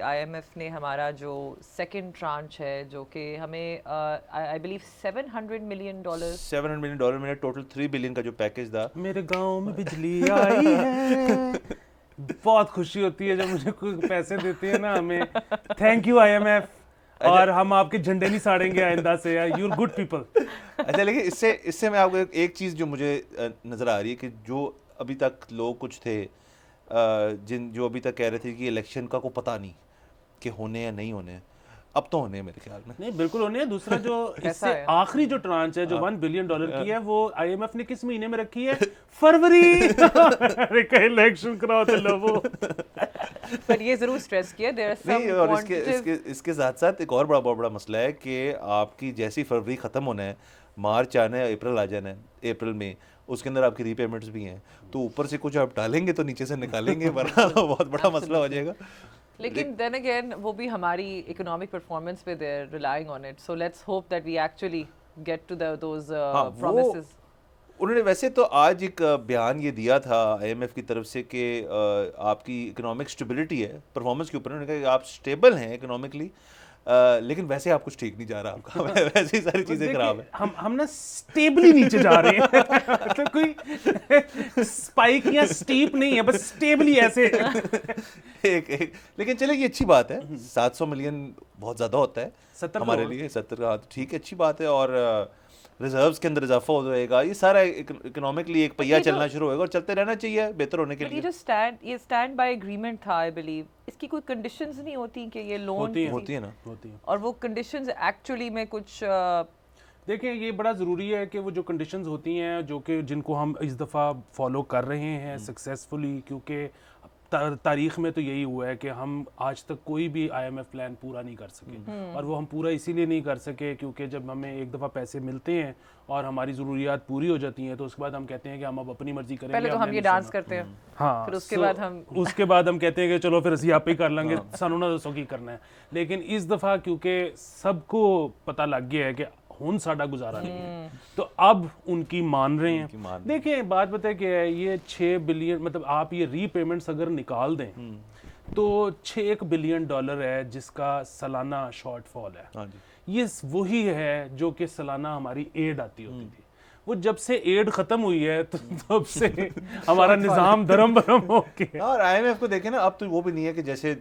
آئی ایم ایف نے ہمارا جو سیکنڈ ٹرانچ ہے جو کہ ہمیں I believe $700 million 700 million dollar میں نے ٹوٹل 3 بلین کا جو پیکیج تھا. میرے گاؤں میں بجلی آئی ہے. بہت خوشی ہوتی ہے جب مجھے کوئی پیسے دیتے ہیں نا ہمیں. تھینک یو آئی ایم ایف. اور ہم آپ کے جھنڈے نہیں ساڑیں گے آئندہ سے. You are good people. اچھا لیکن اس سے میں آپ کو ایک چیز جو مجھے نظر آ رہی ہے کہ جو ابھی تک لوگ کچھ تھے جو ابھی تک کہہ رہے تھے کہ الیکشن کا کوئی پتہ نہیں کہ ہونے یا نہیں ہونے, اب تو ہونے ہیں میرے خیال میں. نہیں بالکل ہونے ہیں. دوسرا جو اس سے آخری جو ٹرانچ ہے جو $1 بلین کی ہے وہ آئی ایم ایف نے کس مہینے میں رکھی ہے؟ فروری. الیکشن کراؤ تو لو. پر یہ ضرور اسٹریس کیا نہیں, اور اس کے ساتھ ساتھ ایک اور بہت بڑا مسئلہ ہے کہ آپ کی جیسی فروری ختم ہونا ہے, مارچ آنا ہے, اپریل آ جانا ہے, اپریل میں اس کے اندر آپ کی ری پیمنٹس بھی ہیں, تو اوپر سے کچھ آپ ڈالیں گے تو نیچے سے نکالیں گے, ورنہ بہت بڑا مسئلہ ہو جائے گا. لیکن دین اگین وہ بھی ہماری اکنامک پرفارمنس پہ they relying on it, so let's hope that we actually get to those promises. انہوں نے ویسے تو آج ایک بیان یہ دیا تھا آئی ایم ایف کی طرف سے کہ آپ کی اکنامک اسٹیبلٹی ہے پرفارمنس کے اوپر. انہوں نے کہا کہ آپ اسٹیبل ہیں اکنامکلی, لیکن ویسے آپ کچھ ٹھیک نہیں جا رہا آپ کا, ویسے ہی ساری چیزیں خراب ہیں. ہم نا اسٹیبلی نیچے جا رہے ہیں. کوئی اسپائک یا اسٹیپ نہیں ہے, بس اسٹیبلی ایسے. لیکن چلے یہ اچھی بات ہے. 700 ملین بہت زیادہ ہوتا ہے ہمارے لیے. 70 کا ٹھیک ہے, اچھی بات ہے. اور ریزروز کے اندر اضافہ ہو جائے گا. یہ سارا اکنامکلی ایک پہیہ چلنا شروع ہوئے گا اور چلتے رہنا چاہیے بہتر ہونے کے لیے. یہ اسٹینڈ بائی اگریمنٹ تھا آئی بلیو, اس کی کوئی کنڈیشنز نہیں ہوتی کہ یہ لون ہوتی ہے نا, اور وہ کنڈیشنز ایکچولی میں کچھ دیکھیں یہ بڑا ضروری ہے کہ وہ جو کنڈیشنز ہوتی ہیں جو کہ جن کو ہم اس دفعہ فالو کر رہے ہیں سکسیزفلی, کیونکہ تاریخ میں تو یہی ہوا ہے کہ ہم آج تک کوئی بھی آئی ایم ایف پلان پورا نہیں کر سکے. اور وہ ہم پورا اسی لیے نہیں کر سکے کیونکہ جب ہمیں ایک دفعہ پیسے ملتے ہیں اور ہماری ضروریات پوری ہو جاتی ہیں تو اس کے بعد ہم کہتے ہیں کہ ہم اب اپنی مرضی کریں گے. پہلے تو ہم یہ ڈانس کرتے ہیں, ہاں, پھر اس کے بعد ہم کہتے ہیں کہ چلو پھر اسی آپ ہی کر لیں گے, سانو نہ دسو کی کرنا ہے. لیکن اس دفعہ کیونکہ سب کو پتہ لگ گیا ہے کہ ہن ساڈا گزارا نہیں ہے تو اب ان کی مان رہے ہیں. دیکھیں بات بتائے کہ یہ 6 بلین مطلب آپ یہ ری پیمنٹس اگر نکال دیں تو $6 بلین ہے جس کا سالانہ شارٹ فال ہے. یہ وہی ہے جو کہ سالانہ ہماری ایڈ آتی ہوتی تھی. وہ جب سے ایڈ ختم ہوئی ہے تو تب سے ہمارا نظام دھرم برم ہو گیا. اور آئی ایم ایف کو دیکھیں نا, اب تو وہ بھی نہیں ہے کہ جیسے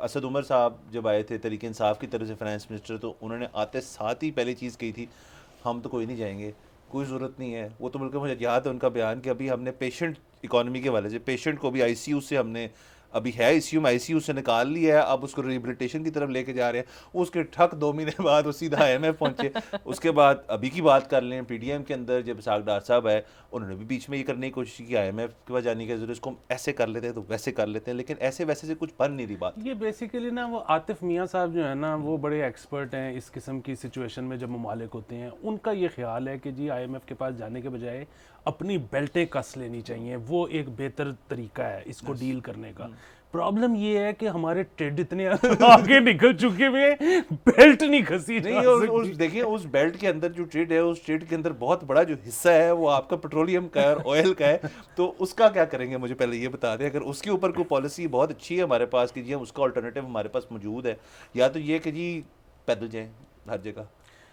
اسد عمر صاحب جب آئے تھے تحریک انصاف کی طرف سے فائنانس منسٹر, تو انہوں نے آتے ساتھ ہی پہلی چیز کہی تھی ہم تو کوئی نہیں جائیں گے, کوئی ضرورت نہیں ہے. وہ تو بلکہ مجھے یاد ہے ان کا بیان کہ ابھی ہم نے پیشنٹ اکانومی کے حوالے سے پیشنٹ کو بھی آئی سی یو سے ہم نے ابھی ہے آئی سی یو سے نکال لیا ہے, اب اس کو ریہیبلیٹیشن کی طرف لے کے جا رہے ہیں. اس کے ٹھک 2 مہینے بعد وہ سیدھا آئی ایم ایف پہنچے. اس کے بعد ابھی کی بات کر لیں پی ڈی ایم کے اندر جب اسحاق ڈار صاحب آئے, انہوں نے بھی بیچ میں یہ کرنے کی کوشش کی آئی ایم ایف کے پاس جانے کی ضرورت, اس کو ایسے کر لیتے ہیں تو ویسے کر لیتے ہیں, لیکن ایسے ویسے سے کچھ بن نہیں رہی بات. یہ بیسیکلی نا وہ عاطف میاں صاحب جو ہے نا وہ بڑے ایکسپرٹ ہیں اس قسم کی سچویشن میں. جب ممالک ہوتے ہیں ان کا یہ خیال ہے کہ جی آئی ایم ایف کے پاس جانے کے بجائے اپنی بیلٹیں کس لینی چاہیے, وہ ایک بہتر طریقہ ہے اس کو ڈیل کرنے کا. پرابلم یہ ہے کہ ہمارے ٹریڈ اتنے آگے نکل چکے ہوئے, بیلٹ نہیں کھسی نہیں. دیکھیں اس بیلٹ کے اندر جو ٹریڈ ہے, اس ٹریڈ کے اندر بہت بڑا جو حصہ ہے وہ آپ کا پیٹرولیم کا ہے اور آئل کا ہے. تو اس کا کیا کریں گے مجھے پہلے یہ بتا دیں. اگر اس کے اوپر کوئی پالیسی بہت اچھی ہے ہمارے پاس کہ جی اس کا الٹرنیٹیو ہمارے پاس موجود ہے, یا تو یہ کہ جی پیدل جائیں ہر جگہ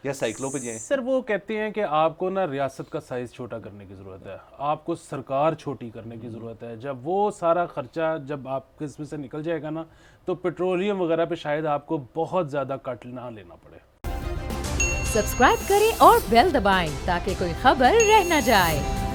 یا سائیکلوں پہ جائیں. سر وہ کہتے ہیں کہ آپ کو نا ریاست کا سائز چھوٹا کرنے کی ضرورت ہے, آپ کو سرکار چھوٹی کرنے کی ضرورت ہے. جب وہ سارا خرچہ جب آپ کے اس میں سے نکل جائے گا نا تو پیٹرولیم وغیرہ پہ شاید آپ کو بہت زیادہ کٹ نہ لینا پڑے. سبسکرائب کریں اور بیل دبائیں تاکہ کوئی خبر رہ نہ جائے.